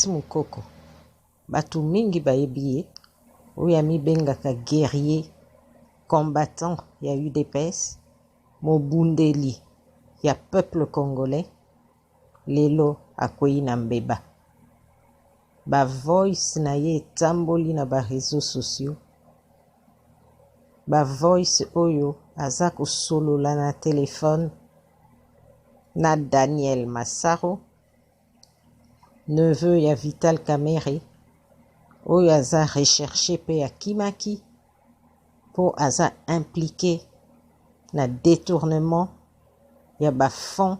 Fils Mukoko batu mingi bayebi ye oyo amibengaka guerrier combattant ya UDPS mobundeli ya peuple congolais lelo akwei na mbeba ba voice na ye etamboli na ba réseaux sociaux ba voice oyo aza kosolola na telefone na Daniel Massaro neveu ya Vital Kamerhe oyo aza recherché pe ya Kimaki po aza impliqué na détournement ya ba fonds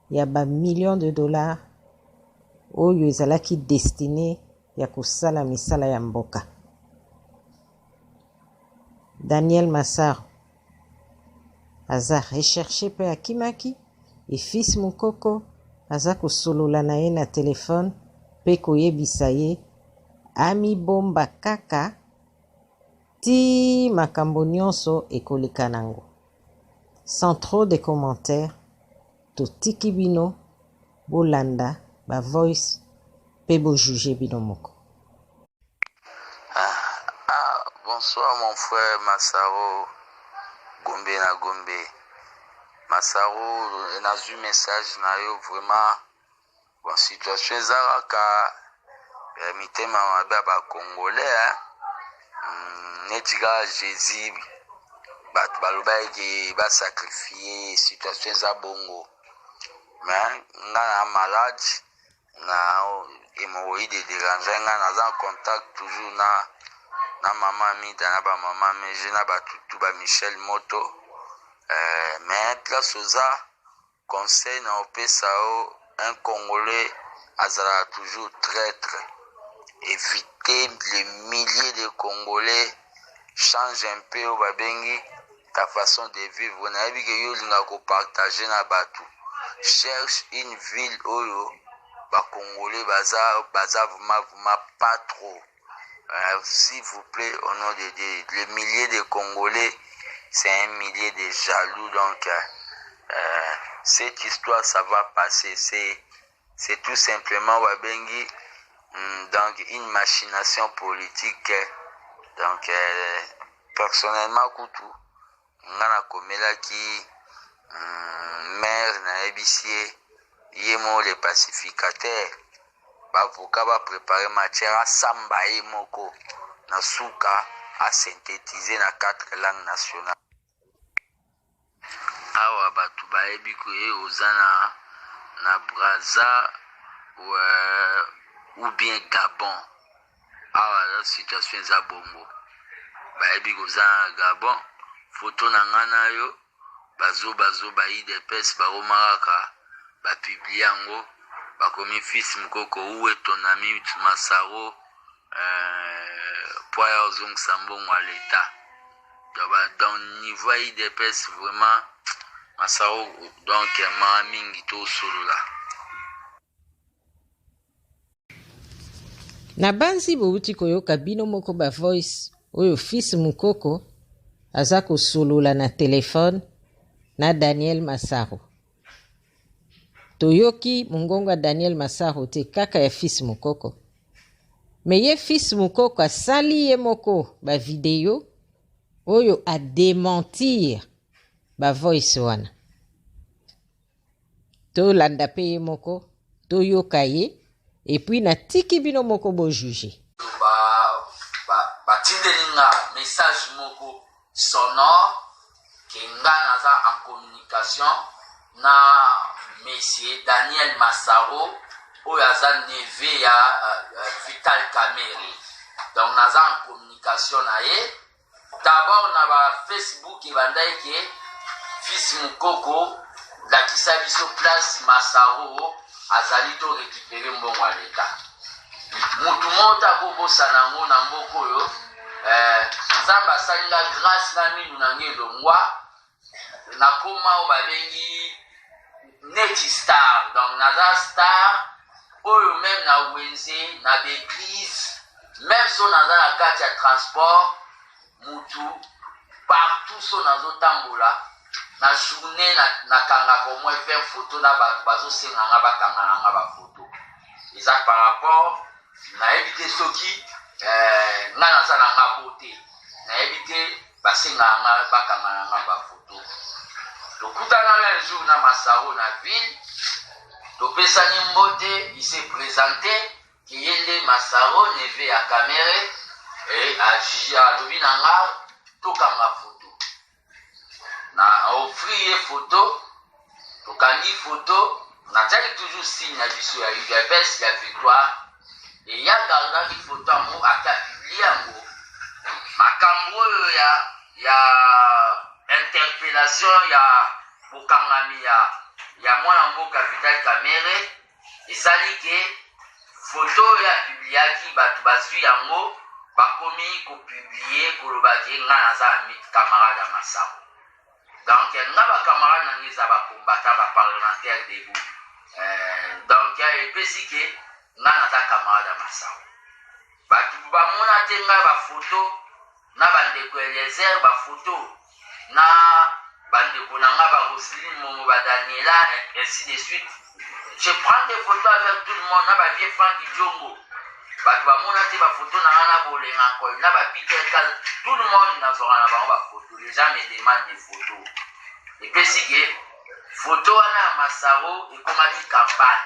ya ba millions de dollars oyo ezalaki destiné ya kosala misala ya mboka. Daniel Massaro aza recherché pe ya Kimaki et Fils Mukoko aza kosolola na ye na telefone pe koyebisa ye amibomba kaka ti makambo nyonso ekoleka nango. Sans trop de commentaires, totiki bino bolanda ba voice pe bo juger bino moko. Bonsoir mon frère Massaro Gombe na Gombe. Massaro nazu message na yo vraiment bon situation ezalaka mitema mabe ba Congolais netika Jésus bato balobaki basacrifier situation eza bongo mais nga na malade na hémorroïde dérange nga naza en contact toujours na mama Mida na ba mama Meje na batutu ba Michel Moto mais place oza conseil na opesa o un Congolais azala toujours traître. Éviter les milliers de Congolais change un peu au babengi ta façon de vivre. On a vu que yo linga ko partager na batu. Cherche une ville oyo ba Congolais baza vraiment pas trop. S'il vous plaît, au nom de Dieu, les milliers de Congolais, c'est un millier de jaloux. Donc, cette histoire, ça va passer. C'est tout simplement Wabengi, donc une machination politique. Donc, personnellement, Koutou, Ngana Komela qui maire na EBC, Yemo les pacificateurs. Bavoka va préparer matière à samba et moko na suka à synthétiser na 4 langues nationales. Awa batu baebi koye ozana na Brazza ou bien Gabon. Awa la situation za bongo. Baebi kozana Gabon, photo na ngana yo bazo ba IDPS ba omaraka ba publier yango. Bakomi Fils Mukoko uwe tonami Massaro poya ozong sambongo à l'état. Dans niveau IDPS vraiment Massaro donc mingi to solola. Na banzi bouti koyoka bino moko ba voice oyo Fils Mukoko aza kosolola na telefone na Daniel Massaro. Toyoki mungonga Daniel Massaro te kaka ya Fils Mukoko. Me ye Fils Mukoko asali ye moko ba video oyo a démentir ba voice wana. To landa pe ye moko, to yoka ye, et puis na tiki bino moko bo juger. Tindelinga message moko sonore ke nga naza en communication na Monsieur Daniel Massaro oyo aza neve ya Vital Kamerhe. Donc naza en communication na ye. D'abord na ba Facebook ebandai ke Fils Mukoko lakisa biso place Massaro azali to récupérer mbongo ya l'État. Mutu mota kobosana ngo na mboko oyo Nzambe asalinga grâce na minu na nge longwa nakoma oyo babengi neti star. Donc naza star oyo même na wenze na l'église même so naza na kati ya transport mutu partout so nazo tambola na journée na kanga ko moins 20 photos na bazo senga nga bakanga nga ba photo eza par rapport nayebi te soki nga naza na nga bote nayebi te basenga nga bakanga na nga bafoto tokutana un jour na Masaro na ville topesani mbote il s'est présenté kiyende Masaro neve ya Kamere alobi na nga tokanga foto na offri ye foto tokangi foto natiaki toujours signe na biso ya UDPS ya victoire eya gardaki foto yango akapiblie yango makambo oyo ya interpellation ya bokangami ya mwana mboka Vital Kamerhe esali ke foto oyo apibliaki bato bazwi yango bakomi kopiblie kolobaki nga naza camarade ya Masaro donc nga bacamarade nange eza bacombattant baparlementaire debout donc epesi ke nga naza camarade ya Masaro bato bamona te nga bafoto na bandeko Eliezer bafoto na bandeko na nga Roseline Momo Daniela ainsi de suite je prends des photos avec tout le monde na bavie Franck Diongo bato bamona te bafoto na nga na bolenga nkoi na Peter Kal tout le monde nazwaka na bango bafoto les gens me demandent des photos epesi ke foto wana ya Masaro ekomaki campagne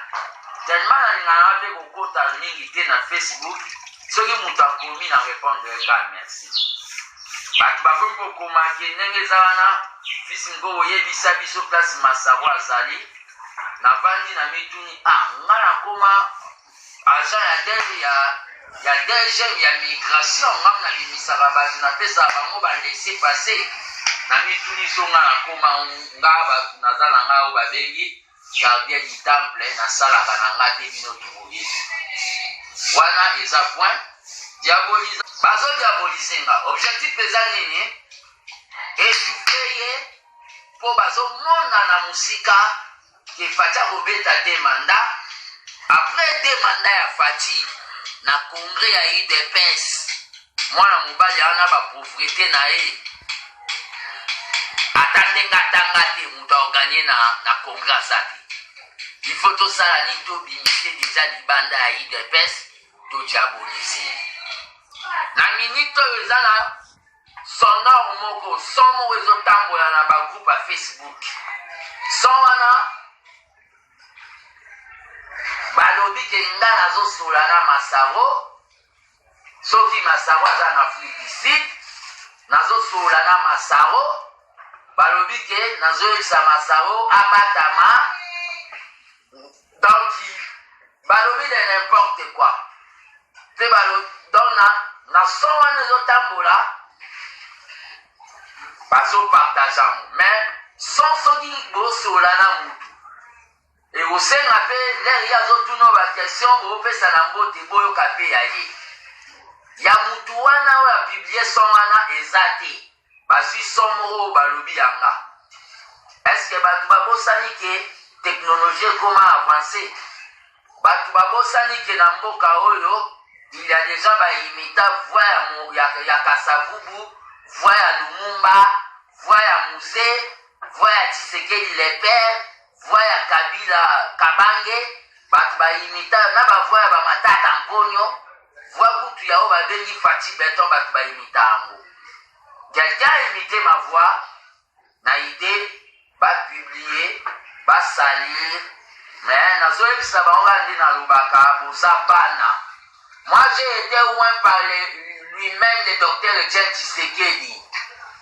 tellement nalingana mpe kokota mingi te na Facebook soki moto akomi na répondre ka merci bato bakomi kokomaki ndenge eza wana fils ngo oyebisa biso place Masaro azali navandi na mituni nga nakoma agent ya DG ya migration nga na bimisaka bato napesaka bango balese passe na mituni so nga nakoma nga bato naza na nga oyo babengi gardien du temple nasalaka na nga te bino toboye wana eza point diabolize bazodiabolize nga objectif eza nini esupe ye mpo bazomona na mosika ke Faci akobeta 2 mandats après 2 mandats ya Faci na congrès ya UDPS mwana mobali ana bapauvreté na ye ata ndenge atanga te moto aorganie na congrès aza te il faut tosala nini tobimise deja libanda ya UDPS todiabolise na minute oyo eza na sonore moko son moko ezotambola na bagroupe ya Facebook son wana balobi ke nga nazosola na Masaro soki Masaro aza na Afrique du Sud nazosola na Masaro balobi ke nazoyebisa Masaro abatama donc balobi de n'importe quoi te balobi donc na son wana ezotambola bazopartage yango mais son soki bosola na mutu ekosenga mpe lere ye azotuna bakestion boopesa na mbote boyoka mpe ya ye ya mutu wana oyo apiblie son wana eza te bazwi son moko oyo balobi yanga eske bato babosani ke teknologie ekoma avance bato babosani ke na mboka oyo il y a déjà baimita voix ya Kasavubu voix ya Lumumba voix ya Muse voix ya Tshisekedi le père voix ya Kabila Kabange bato baimita na bavoix ya bamatata mponyo voix kutu ya oyo babengi Faci Beton bato baimita yango quelqu'un a imité ma voix na idée bapublier basalir mais nazoyebisa bango nde nalobaka boza bana. Moi j'ai été oint par lui-même le docteur Etienne Tshisekedi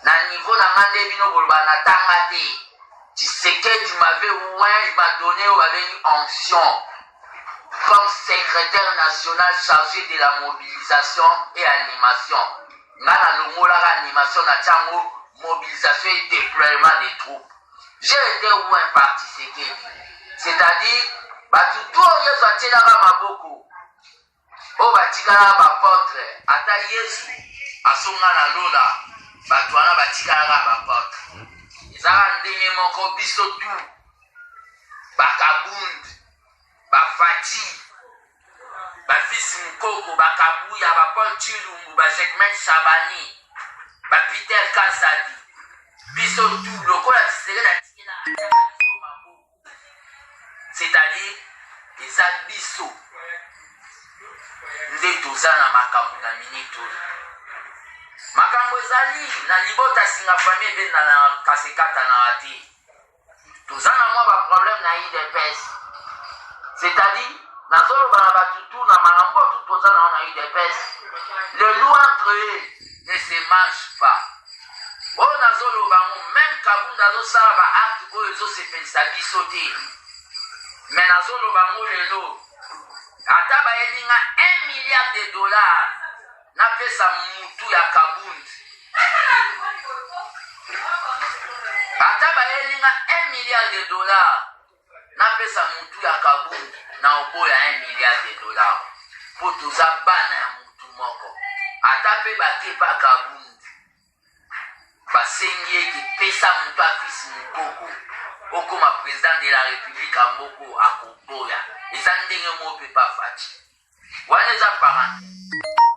na niveau na nga nde bino boloba na tanga te Tshisekedi m'avait oint, il m'a donné une onction comme secrétaire national chargé de la mobilisation et animation. Nga na longolaka animation na tiango mobilisation et déploiement des troupes. J'ai été oint par Tshisekedi, c'est-à-dire batutu oyo ezwatielaka maboko oyo batikalaka bapotre ata Yesu asonga na lola bato wana batikalaka bapotre ezaka ndenge moko biso tu bakabund bafaci bafisi mukoko bakabuya bapol chilumbu bajekmen shabani bapiter kasadi biso tu lokola Tshisekedi atikela ataka biso maboko c'est-à-dire eza biso makambo na minute oyo makambo ezali na libota singa famille ebenda na kasekata na ati toza na mwa baproblème na UDPS c'est-à-dire nazoloba na batutu na makambo tu toza na UDPS le loup entre eux ne se mange pas oyo nazoloba ngo même Kabunda azosala baacte oyo ezosepelisa biso te mais nazoloba ngo lelo ata bayelinga 1 milliard de dollars napesa mutu ya Kabunda ata bayelinga 1 milliard de dollars napesa mutu ya Kabunda na oboya 1 milliard de dollars po toza bana ya mutu moko ata mpe bakepa Kabunda basengi eke pesa mutu afisi mokoko okoma président de la république ya mboko akoboya eza ndenge mope pa faci wana eza parent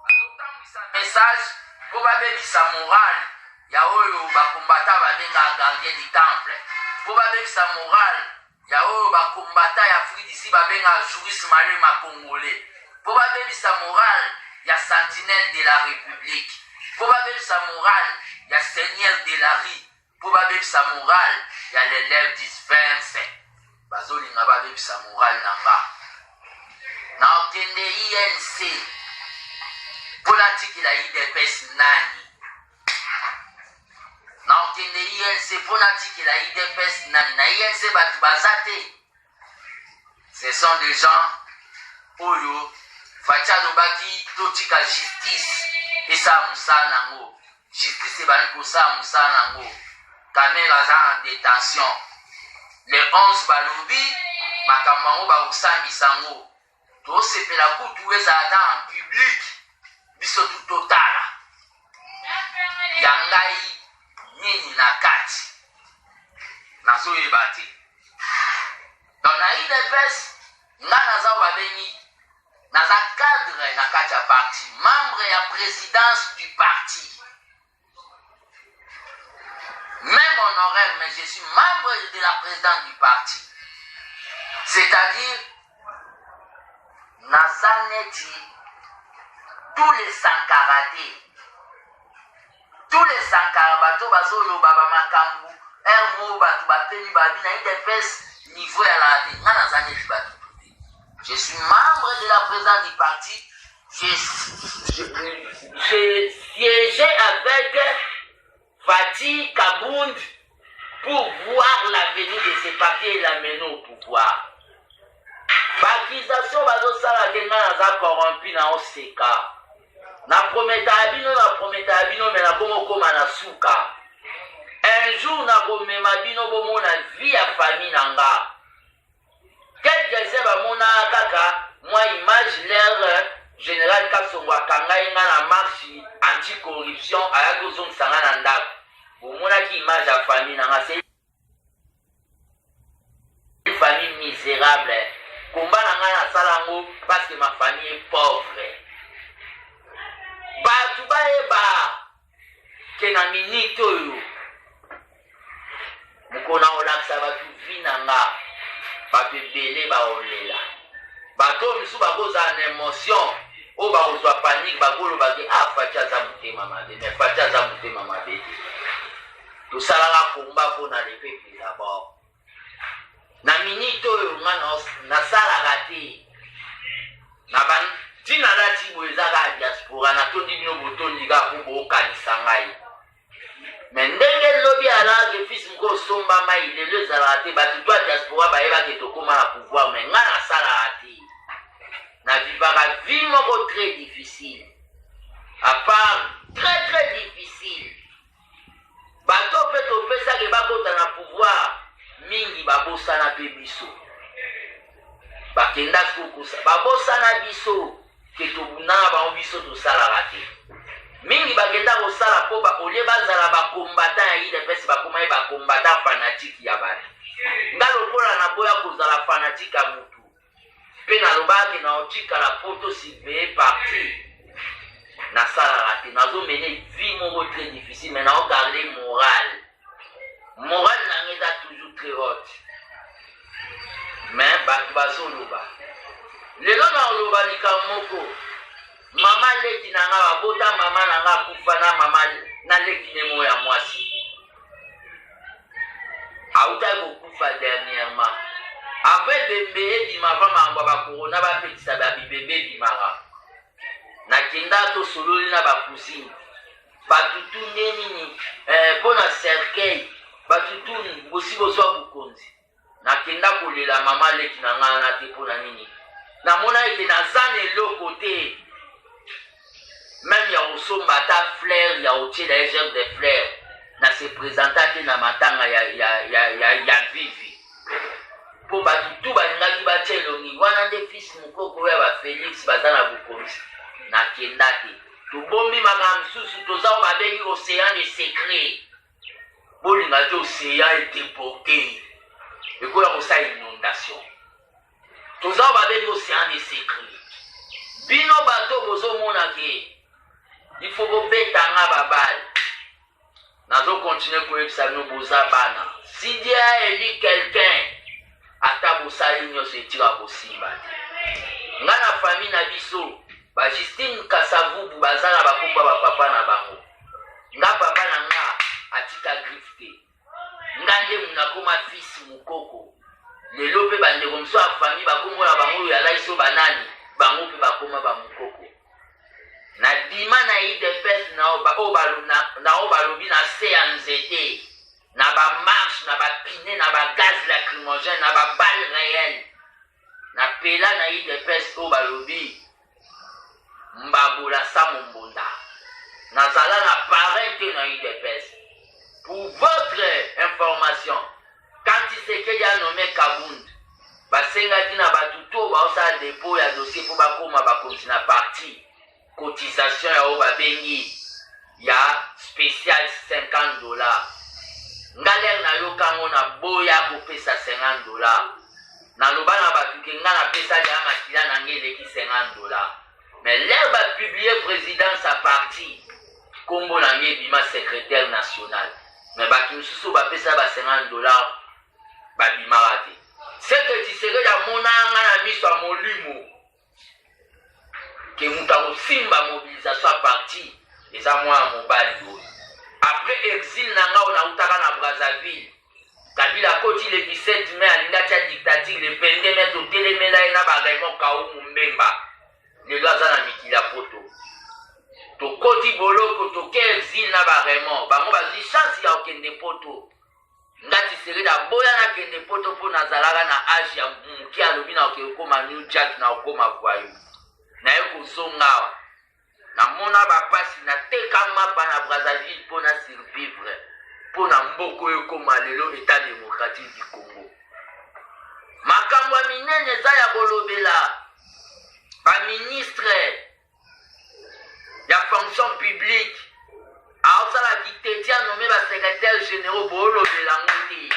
bazotambwisa message mpo babebisa morale ya oyo bakombata babenga gardien du temple mpo babebisa morale ya oyo bakombata ya Afrique d'ici babenga juriste malema congolais mpo babebisa morale ya sentinelle de la république mpo babebisa morale ya seigneur de la rue mpo babebisa morale ya l'élève dispense bazolinga babebisa morale na nga na okende INC mpo natikela UDPS nani na okende INC mpo natikela UDPS nani na INC bato baza te ce sont des gens oyo faci alobaki totika justice esala mosala nango justice ebandi kosala mosala nango kamera aza en détention le 11 balobi makambo yango bakosambisa yango tosepela kutu ezala ata en public biso tutotala ya ngai nini na kati nazoyeba te donc na UDPS nga naza babengi naza cadre na kati ya parti membre ya présidence du parti même honoraire, mais je suis membre de la présidence du parti. C'est-à-dire, Nazaneti, tous les Sankaratés, tous les Sankarabato, Bazolo, Baba Makambu, Ermo, Batu, Bateni, Babina, IDPS, niveau à la Nazaneti, Batu. Je suis membre de la présidence du parti. J'ai siégé avec Faci Kabunda pour voir l'avenir de ces papiers et l'amener au pouvoir. L'accusation bazosala kenga naza corrompu na oseka. Na prometa abino mais na komo koma na suka. Un jour na komema bino bomona vie ya famille nanga. Quelque chose bamona kaka moi image l'air général Kasongo akanga inga na marche anti-corruption ayako zongisa na ndako. Omonaki image ya famille nanga c'est une famille misérable. Combat nanga na salango parce que ma famille est pauvre. Batu baeba ke na minute oyo mukona olakisa batu vi nanga batu ebele baolela bato misu bakoza na émotion o bakozwa panique bakoloba ke Faci aza motema mabe mais Faci aza motema mabe te tosalaka komba mpona le peuple d'abord na minute oyo nga nasalaka te na bantina nati boye ezaka ya diaspora natondi bino botondi kaka po bookanisa ngai me ndenge lobi alake fils moko osomba mai lelo ezalaka te bato to ya diaspora bayebaki tokóma na pouvoir me nga nasalaka te navivaka vie moko très difficile à part très très difficile bato mpe topesaki bakota na pouvoir mingi babosana mpe biso bakendaki kokosa babosana biso ke tobundanga bango biso tosalaka te mingi bakenda kosala mpo olie bazala bakombatan ya UDPS bakomaye bakombatan fanatike ya bato nga lokola naboya kozala fanatike ya mutu mpe nalobaki na otikala po tosiveye parti nasalaka te nazomene vie moko très difficile mais naogarde morale nanga eza toujours très haute mais bato bazoloba lelo naoloba likambo moko mama leki na nga babota mama na nga kufa na mama na leki nemo ya mwasi auta kokufa dernièrement avec bébé ebimaka mambo bakorona bapekisa babibebe ebimaka nakenda tosololi na bakusini batutu nde nini mpo na cercueil batutu bosi bozwa bokonzi nakenda kolela mama leki na nga na te mpo na nini namona ete naza na eloko te même ya kosomba ata fleur ya kotiela egere de fleur na se présenta te na matanga ya vivi mpo batutu balingaki batia elongi wana nde fils mokoko ya bafélix baza na bokonzi nakenda te tobombi makambo mosusu toza oyo babengi océan de secret bolinga te océan edeporte ekoya kosala inondation toza oyo babengi océan de secret bino bato bozomona ke il faut kobetanga babale nazokontinue koyebisa bino boza bana si Dieu a élu quelqu'un ata bosali nyonso etika kosimba te nga na famille na biso Justine Kasavubu baza na bakomba bapapa na bango nga papa na nga atika griffe te nga nde munakoma fils mokoko lelo mpe bandeko mosusu ya famille bakombo na bango oyo alaiso banani bango mpe bakoma bamokoko na bima na idps na oyo balobi na se ya nzete na bamarshe na bapine na bagaz lacrymogène na babale réel na pela na idps oyo balobi mbabola sa mombonda nazala na parrain te na idps. Pour votre information, quand Tshisekedi a nommé Kabund basengaki na batuto baosala dépôt ya dossier mpo bakoma bakonzi na parti cotisation ya oyo babengi ya spécial $50 ngalere nayokango na boya kopesa $50 naloba na batuke nga napesa ya makila na nge eleki $50 mais lere bapublie président sa parti kombo na nge bima secrétaire national mais bato mosusu bapesa ba $50 babimaka te seke Tshisekedi amonanga na miso ya molimo ke mutu akosimba mobilisation ya parti eza mwana mobali oyo après exil na ngao nautaka na Brazzaville Kabila koti le 17 mai alingi atia dictature le 22 mai totelemela ye na baraymond kaumu mbemba lelo aza na mikili ya poto tokoti boloko toke exil na baraymond bango bazwi chance ya kokende poto nga Tshisekedi aboya nakende poto mpo nazalaka na age ya moke alobi na okekoma new jack na okoma voyou naye kozonga awa namona bapasi nateka mapa na Brazzaville mpo na survivre mpo na mboko oyo ekoma lelo état démocratique du Congo. Makambo ya minene eza ya kolobela baministre ya fonction publique aosala dictature anome basecrétaire généraux boolobela ngo te.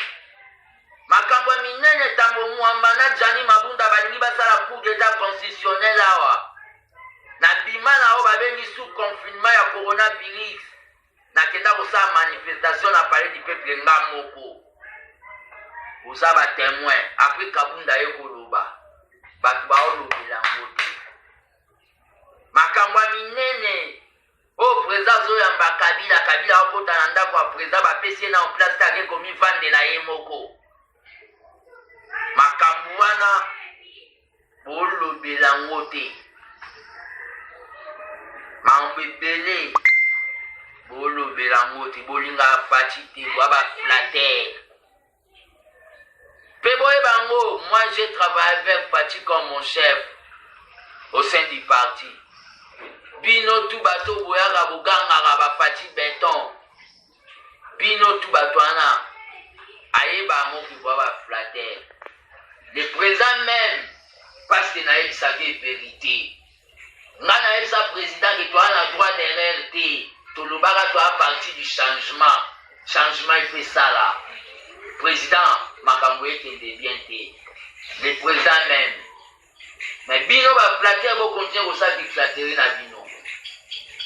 Makambo ya minene tambo mwamba na Jani Mabunda balingi basala coup d'état constitutionnel awa na bima na oyo babengi sous confinement ya coronavirus nakenda kosala manifestation na palais du peuple nga moko oza batémoin après Kabunda ye koloba bato baolobela ngo te. Makambo ya minene oyo président azoyamba Kabila okota na ndako ya président bapesi ye na en place take komivandela ye moko. Makambo wana boolobela ngo te. Mambo ebele boolobela ngo te bolinga faci te bwa baflater mpe boyeba ngo moi j'ai travaillé avec Faci comme mon chef au sein du parti. Bino tu bato boyaka bogangaka bafaci beton bino tu bato wana ayeba ngo ke bwa baflater le président même parce que nayebisaki vérité nga nayebisa président ke toa na droit d'erreur te tolobaka toa parti du changement epe sala président makambo ekende bien te le président même mais bino baflater bokontinue kosala dictaterie na bino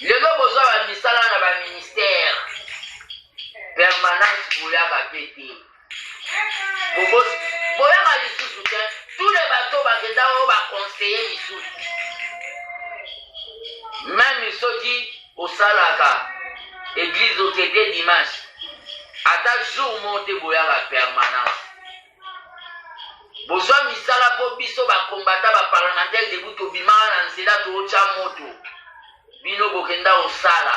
lelo bozwa bamisala na baministère permanence boyaka mpe te boyaka lisusu te tous les bato bakenda oyo baconseiller lisusu même soki osalaka église okende dimanche ata jour monte boyaka permanence bozwa misala po biso bakombata baparlementaire debu tobimaka na nzela tootya moto bino bokenda osala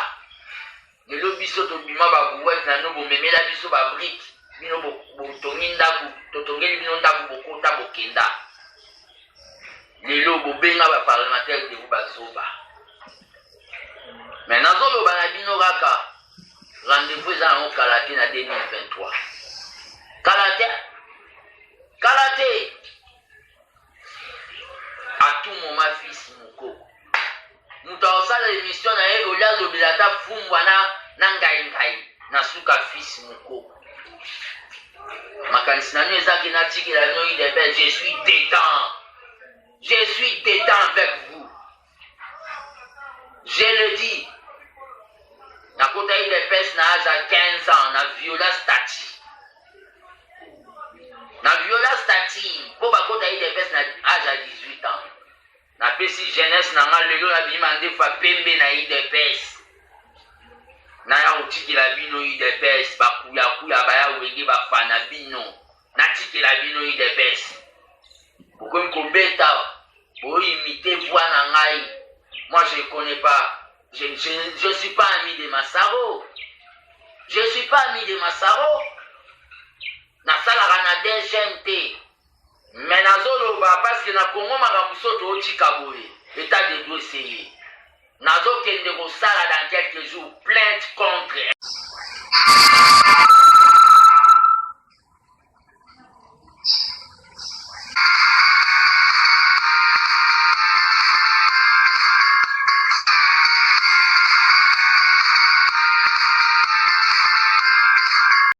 lelo biso tobima babuwete na no bomemela biso babrike bino botongi ndako totongeli bino ndako bokota bokenda lelo bobenga baparlementaire debu bazoba me nazoloba na bino kaka rendez-vous eza nango kala te na 2023 kala te à tout moment fils moko moto akosala émission na ye olia alobela ata fumbwa na ngai na suka fils moko makanisi na nio ezaki natikela bino idebel je suis dedans avec vous, je le dis. Nakota idepes na âge 15 ans na viola stati po bakota idepes na âge 18 ans na pesi jeunesse na nga lelo na bima ndefa pembe na idepes na ya utikila bino idepes bakuya baya wenge bafana bino na tikila bino idepes pourquoi m'kobeta pour imiter voix na ngai. Moi je ne connais pas. Je ne suis pas ami de Massaro. Je ne suis pas ami de Massaro. Nasalaka na DGMT. Mais nazoloba parce que na Congo makamusoto otika boye. État de dossier. Nazokende kosala dans quelques jours plainte contre